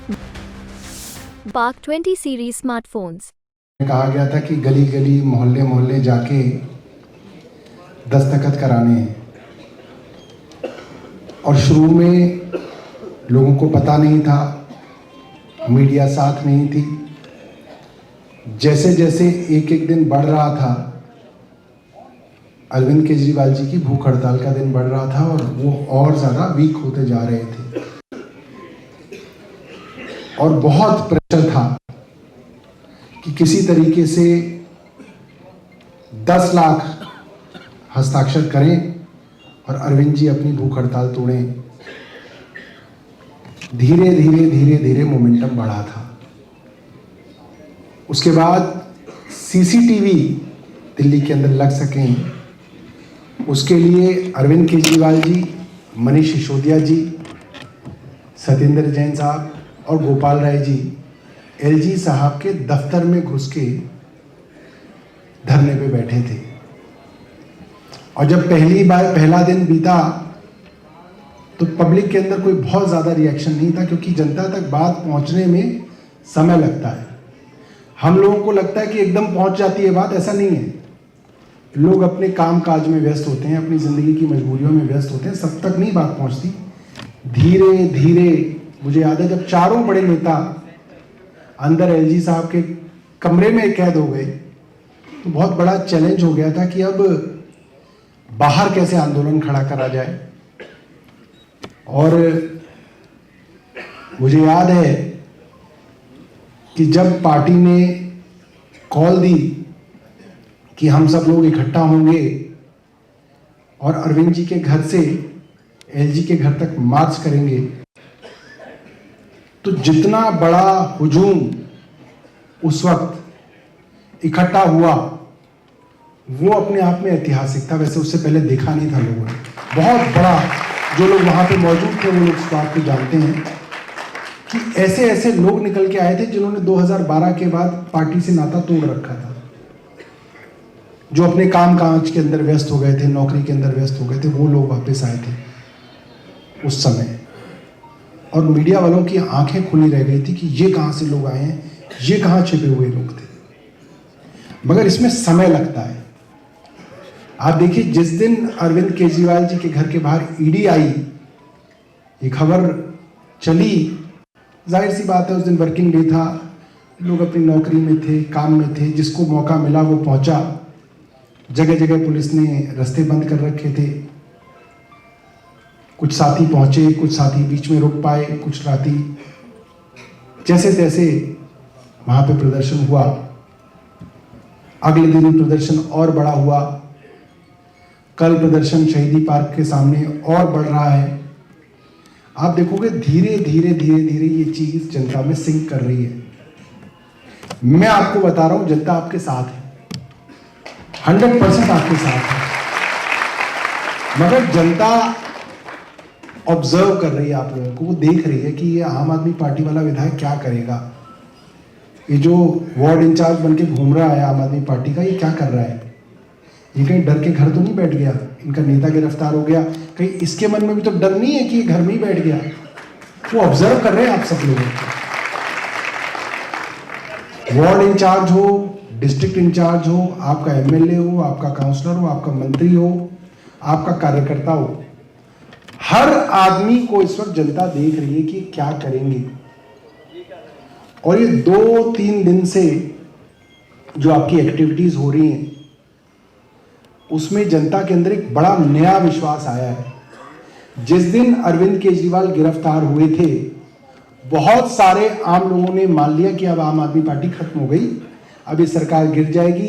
Bark 20 series smartphones. कहा गया था कि गली गली मोहल्ले मोहल्ले जाके दस्तखत कराने हैं, और शुरू में लोगों को पता नहीं था, मीडिया साथ नहीं थी। जैसे जैसे एक एक दिन बढ़ रहा था, अरविंद केजरीवाल जी की भूख हड़ताल का दिन बढ़ रहा था और वो और ज़्यादा वीक होते जा रहे थे, और बहुत प्रेशर था कि किसी तरीके से 10 लाख हस्ताक्षर करें और अरविंद जी अपनी भूख हड़ताल तोड़ें। धीरे धीरे धीरे धीरे मोमेंटम बढ़ा था। उसके बाद सीसीटीवी दिल्ली के अंदर लग सकें, उसके लिए अरविंद केजरीवाल जी, मनीष सिसोदिया जी, सत्येंद्र जैन साहब और गोपाल राय जी एलजी साहब के दफ्तर में घुस के धरने पे बैठे थे। और जब पहला दिन बीता तो पब्लिक के अंदर कोई बहुत ज़्यादा रिएक्शन नहीं था, क्योंकि जनता तक बात पहुंचने में समय लगता है। हम लोगों को लगता है कि एकदम पहुंच जाती है बात, ऐसा नहीं है। लोग अपने काम काज में व्यस्त होते हैं, अपनी ज़िंदगी की मजबूरियों में व्यस्त होते हैं, सब तक नहीं बात पहुंचती। धीरे धीरे, मुझे याद है जब चारों बड़े नेता अंदर एलजी साहब के कमरे में कैद हो गए तो बहुत बड़ा चैलेंज हो गया था कि अब बाहर कैसे आंदोलन खड़ा करा जाए। और मुझे याद है कि जब पार्टी ने कॉल दी कि हम सब लोग इकट्ठा होंगे और अरविंद जी के घर से एलजी के घर तक मार्च करेंगे, तो जितना बड़ा हुजूम उस वक्त इकट्ठा हुआ वो अपने आप में ऐतिहासिक था। वैसे उससे पहले देखा नहीं था लोगों ने। बहुत बड़ा, जो लोग वहां पे मौजूद थे वो लोग इस बात को जानते हैं कि ऐसे ऐसे लोग निकल के आए थे जिन्होंने 2012 के बाद पार्टी से नाता तोड़ रखा था, जो अपने काम काज के अंदर व्यस्त हो गए थे, नौकरी के अंदर व्यस्त हो गए थे। वो लोग वापस आए थे उस समय, और मीडिया वालों की आंखें खुली रह गई थी कि ये कहाँ से लोग आए हैं, ये कहाँ छिपे हुए लोग थे। मगर इसमें समय लगता है। आप देखिए, जिस दिन अरविंद केजरीवाल जी के घर के बाहर ईडी आई, ये खबर चली, जाहिर सी बात है उस दिन वर्किंग डे था, लोग अपनी नौकरी में थे, काम में थे, जिसको मौका मिला वो पहुंचा। जगह जगह पुलिस ने रास्ते बंद कर रखे थे, कुछ साथी पहुंचे, कुछ साथी बीच में रुक पाए, कुछ राती जैसे तैसे वहां पे प्रदर्शन हुआ। अगले दिन प्रदर्शन और बड़ा हुआ। कल प्रदर्शन शहीदी पार्क के सामने और बढ़ रहा है। आप देखोगे धीरे धीरे धीरे धीरे ये चीज जनता में सिंक कर रही है। मैं आपको बता रहा हूं, जनता आपके साथ है, 100% आपके साथ है। मगर जनता ऑब्जर्व कर रही है आप लोगों को, वो देख रही है कि ये आम आदमी पार्टी वाला विधायक क्या करेगा। ये जो वार्ड इंचार्ज बन के घूम रहा है आम आदमी पार्टी का, ये क्या कर रहा है। ये कहीं डर के घर तो नहीं बैठ गया, इनका नेता गिरफ्तार हो गया, कहीं इसके मन में भी तो डर नहीं है कि ये घर में ही बैठ गया। वो ऑब्जर्व कर रहे हैं आप सब लोगों को। वार्ड इंचार्ज हो, डिस्ट्रिक्ट इंचार्ज हो, आपका एमएलए हो, आपका काउंसलर हो, आपका मंत्री हो, आपका कार्यकर्ता हो, हर आदमी को इस वक्त जनता देख रही है कि क्या करेंगे। और ये 2-3 दिन से जो आपकी एक्टिविटीज हो रही हैं, उसमें जनता के अंदर एक बड़ा नया विश्वास आया है। जिस दिन अरविंद केजरीवाल गिरफ्तार हुए थे, बहुत सारे आम लोगों ने मान लिया कि अब आम आदमी पार्टी खत्म हो गई, अब ये सरकार गिर जाएगी,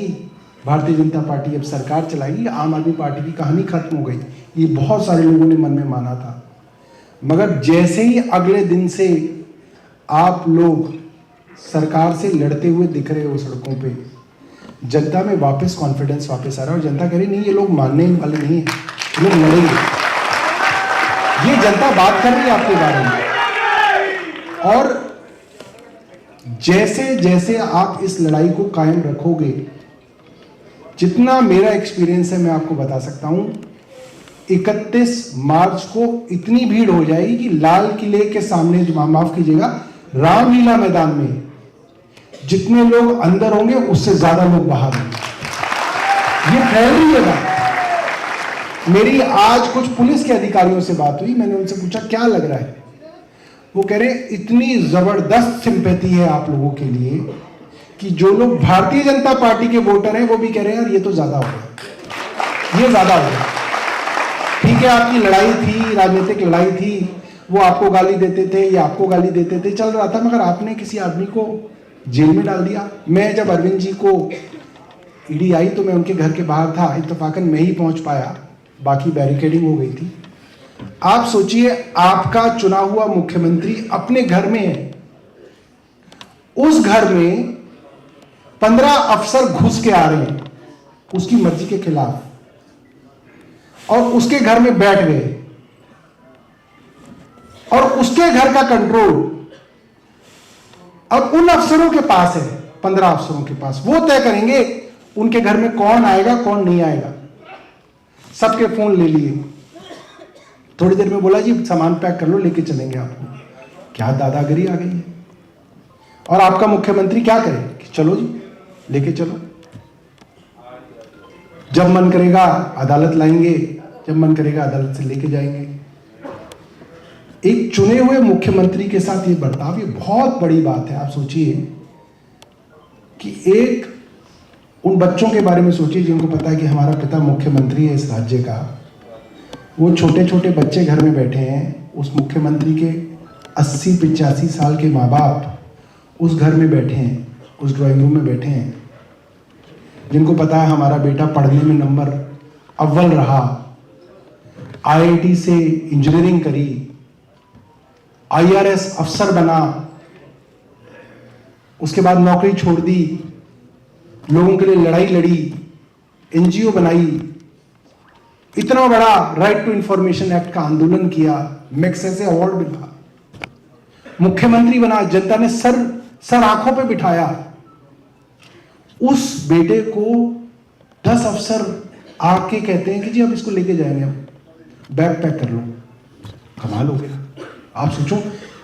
भारतीय जनता पार्टी अब सरकार चलाएगी, आम आदमी पार्टी की कहानी खत्म हो गई। ये बहुत सारे लोगों ने मन में माना था। मगर जैसे ही अगले दिन से आप लोग सरकार से लड़ते हुए दिख रहे हो सड़कों पे, जनता में वापस कॉन्फिडेंस वापस आ रहा है। और जनता कह रही नहीं, ये लोग मानने वाले नहीं है, ये लोग लड़ेंगे। ये जनता बात कर रही है आपके बारे में। और जैसे जैसे आप इस लड़ाई को कायम रखोगे, जितना मेरा एक्सपीरियंस है मैं आपको बता सकता हूं, 31 मार्च को इतनी भीड़ हो जाएगी कि लाल किले के सामने, माफ कीजिएगा, रामलीला मैदान में जितने लोग अंदर होंगे उससे ज्यादा लोग बाहर होंगे। ये फैल रही है बात। मेरी आज कुछ पुलिस के अधिकारियों से बात हुई, मैंने उनसे पूछा क्या लग रहा है। वो कह रहे इतनी जबरदस्त सिंपैथी है आप लोगों के लिए कि जो लोग भारतीय जनता पार्टी के वोटर हैं वो भी कह रहे हैं यार ये तो ज्यादा हो गया, ये ज्यादा हो गया। ठीक है, आपकी लड़ाई थी, राजनीतिक लड़ाई थी, वो आपको गाली देते थे या आपको गाली देते थे, चल रहा था, मगर आपने किसी आदमी को जेल में डाल दिया। मैं जब अरविंद जी को ईडी आई तो मैं उनके घर के बाहर था, इत्तेफाकन मैं ही पहुंच पाया, बाकी बैरिकेडिंग हो गई थी। आप सोचिए, आपका चुना हुआ मुख्यमंत्री अपने घर में है, उस घर में 15 अफसर घुस के आ रहे हैं उसकी मर्जी के खिलाफ और उसके घर में बैठ गए और उसके घर का कंट्रोल अब उन अफसरों के पास है, 15 अफसरों के पास। वो तय करेंगे उनके घर में कौन आएगा कौन नहीं आएगा। सबके फोन ले लिए, थोड़ी देर में बोला जी सामान पैक कर लो, लेके चलेंगे आपको। क्या दादागिरी आ गई है। और आपका मुख्यमंत्री क्या करे कि चलो जी लेके चलो, जब मन करेगा अदालत लाएंगे, जब मन करेगा अदालत से लेके जाएंगे। एक चुने हुए मुख्यमंत्री के साथ ये बर्ताव, ये बहुत बड़ी बात है। आप सोचिए कि एक उन बच्चों के बारे में सोचिए जिनको पता है कि हमारा पिता मुख्यमंत्री है इस राज्य का। वो छोटे छोटे बच्चे घर में बैठे हैं, उस मुख्यमंत्री के 80-85 साल के माँ बाप उस घर में बैठे हैं, उस ड्राइंग रूम में बैठे हैं, जिनको पता है हमारा बेटा पढ़ने में नंबर अव्वल रहा, आईआईटी से इंजीनियरिंग करी, आईआरएस अफसर बना, उसके बाद नौकरी छोड़ दी, लोगों के लिए लड़ाई लड़ी, एनजीओ बनाई, इतना बड़ा राइट टू इंफॉर्मेशन एक्ट का आंदोलन किया, मैग्सेसे अवार्ड मिला, मुख्यमंत्री बना, जनता ने सर आंखों पे बिठाया। उस बेटे को 10 अफसर आके कहते हैं कि जी अब इसको लेके जाएंगे, हम बैग पैक कर लो। कमाल हो गया। आप सोचो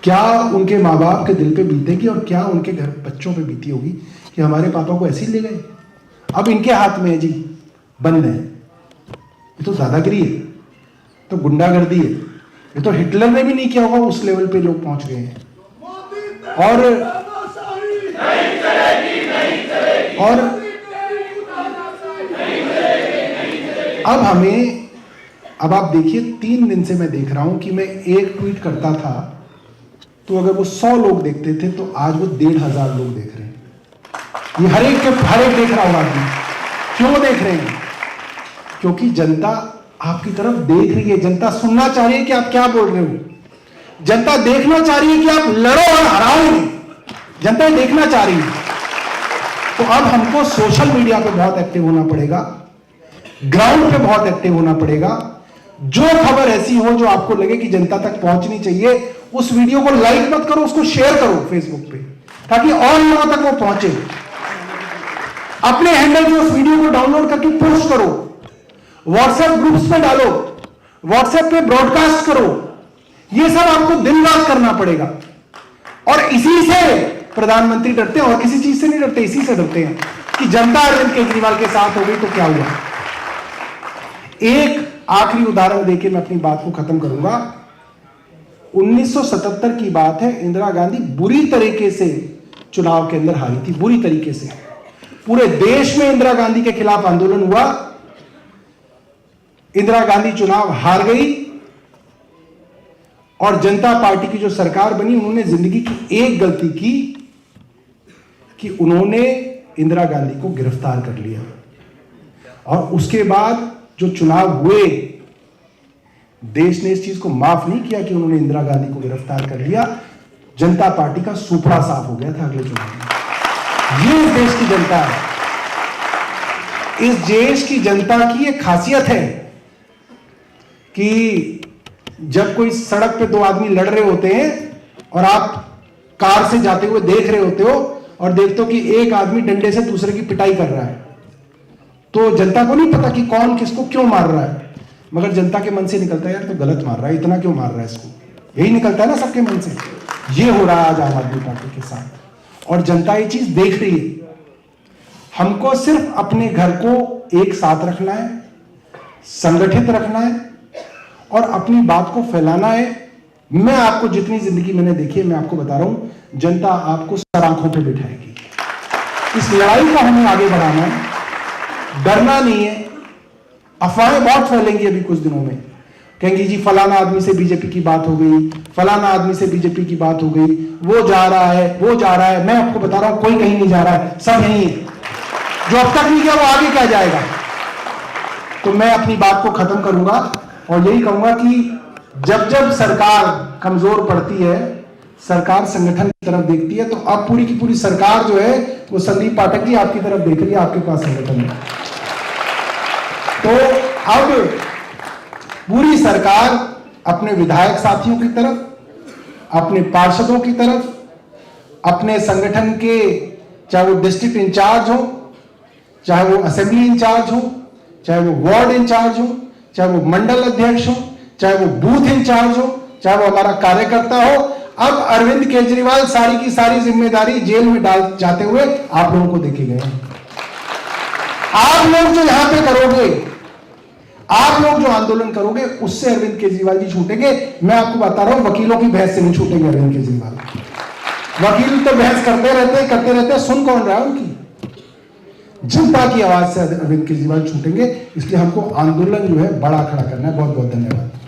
क्या उनके माँ बाप के दिल पे बीतेगी और क्या उनके घर बच्चों पे बीती होगी कि हमारे पापा को ऐसे ही ले गए। अब इनके हाथ में है जी, बंद है। ये तो दादागिरी है, तो गुंडागर्दी है। ये तो हिटलर ने भी नहीं किया होगा, उस लेवल पे लोग पहुंच गए हैं। और अब आप देखिए, 3 दिन से मैं देख रहा हूं कि मैं एक ट्वीट करता था तो अगर वो 100 लोग देखते थे तो आज वो 1,500 लोग देख रहे हैं। ये हर एक देख रहा होगा आदमी। क्यों देख रहे हैं? क्योंकि जनता आपकी तरफ देख रही है। जनता सुनना चाह रही है कि आप क्या बोल रहे हो। जनता देखना चाह रही है कि आप लड़ो और हराओ। जनता देखना चाह रही है। तो अब हमको सोशल मीडिया पे बहुत एक्टिव होना पड़ेगा, ग्राउंड पे बहुत एक्टिव होना पड़ेगा। जो खबर ऐसी हो जो आपको लगे कि जनता तक पहुंचनी चाहिए, उस वीडियो को लाइक मत करो, उसको शेयर करो फेसबुक पे, ताकि और लोगों तक वो पहुंचे। अपने हैंडल से उस वीडियो को डाउनलोड करके पोस्ट करो, व्हाट्सएप ग्रुप्स में डालो, व्हाट्सएप पे ब्रॉडकास्ट करो। ये सब आपको दिन रात करना पड़ेगा। और इसी से प्रधानमंत्री डरते हैं, और किसी चीज से नहीं डरते। इसी से डरते हैं कि जनता अरविंद केजरीवाल के साथ हो गई तो क्या हुआ। एक आखिरी उदाहरण देके मैं अपनी बात को खत्म करूंगा। 1977 की बात है। इंदिरा गांधी बुरी तरीके से चुनाव के अंदर हारी थी, बुरी तरीके से। पूरे देश में इंदिरा गांधी के खिलाफ आंदोलन हुआ। इंदिरा गांधी चुनाव हार गई और जनता पार्टी की जो सरकार बनी, उन्होंने जिंदगी की एक गलती की कि उन्होंने इंदिरा गांधी को गिरफ्तार कर लिया। और उसके बाद जो चुनाव हुए, देश ने इस चीज को माफ नहीं किया कि उन्होंने इंदिरा गांधी को गिरफ्तार कर लिया। जनता पार्टी का सुपड़ा साफ हो गया था अगले चुनाव में। ये इस देश की जनता है। इस देश की जनता की ये खासियत है कि जब कोई सड़क पे 2 आदमी लड़ रहे होते हैं और आप कार से जाते हुए देख रहे होते हो और देखते हो कि एक आदमी डंडे से दूसरे की पिटाई कर रहा है, तो जनता को नहीं पता कि कौन किसको क्यों मार रहा है, मगर जनता के मन से निकलता है यार तो गलत मार रहा है, इतना क्यों मार रहा है इसको। यही निकलता है ना सबके मन से। ये हो रहा है आज आम आदमी पार्टी के साथ, और जनता ये चीज देख रही है। हमको सिर्फ अपने घर को एक साथ रखना है, संगठित रखना है और अपनी बात को फैलाना है। मैं आपको जितनी जिंदगी मैंने देखी है, मैं आपको बता रहा हूं, जनता आपको सर आंखों पे बिठाएगी। इस लड़ाई को हमें आगे बढ़ाना है, डरना नहीं है। अफवाहें बहुत फैलेंगी अभी कुछ दिनों में, कहेंगे जी फलाना आदमी से बीजेपी की बात हो गई, फलाना आदमी से बीजेपी की बात हो गई, वो जा रहा है, वो जा रहा है। मैं आपको बता रहा हूं, कोई कहीं नहीं जा रहा है, सब यहीं है। जो अब तक नहीं गया वो आगे क्या जाएगा। तो मैं अपनी बात को खत्म करूंगा और यही कहूंगा कि जब जब सरकार कमजोर पड़ती है, सरकार संगठन की तरफ देखती है, तो अब पूरी की पूरी सरकार जो है वो संदीप पाठक जी आपकी तरफ देख रही है, आपके पास संगठन है। तो अब पूरी सरकार अपने विधायक साथियों की तरफ, अपने पार्षदों की तरफ, अपने संगठन के चाहे वो डिस्ट्रिक्ट इंचार्ज हो, चाहे वो असेंबली इंचार्ज हो, चाहे वो वार्ड इंचार्ज हो, चाहे वो मंडल अध्यक्ष हो, चाहे वो बूथ इंचार्ज हो, चाहे वो हमारा कार्यकर्ता हो, अब अरविंद केजरीवाल सारी की सारी जिम्मेदारी जेल में डाल जाते हुए आप लोगों को देखे गए। आप लोग जो यहां पे करोगे, आप लोग जो आंदोलन करोगे, उससे अरविंद केजरीवाल जी छूटेंगे। मैं आपको बता रहा हूं, वकीलों की बहस से नहीं छूटेंगे अरविंद केजरीवाल। वकील तो बहस करते रहते, सुन कौन रहा है उनकी। जनता की आवाज से अरविंद केजरीवाल छूटेंगे, इसलिए हमको आंदोलन जो है बड़ा खड़ा करना है। बहुत बहुत धन्यवाद।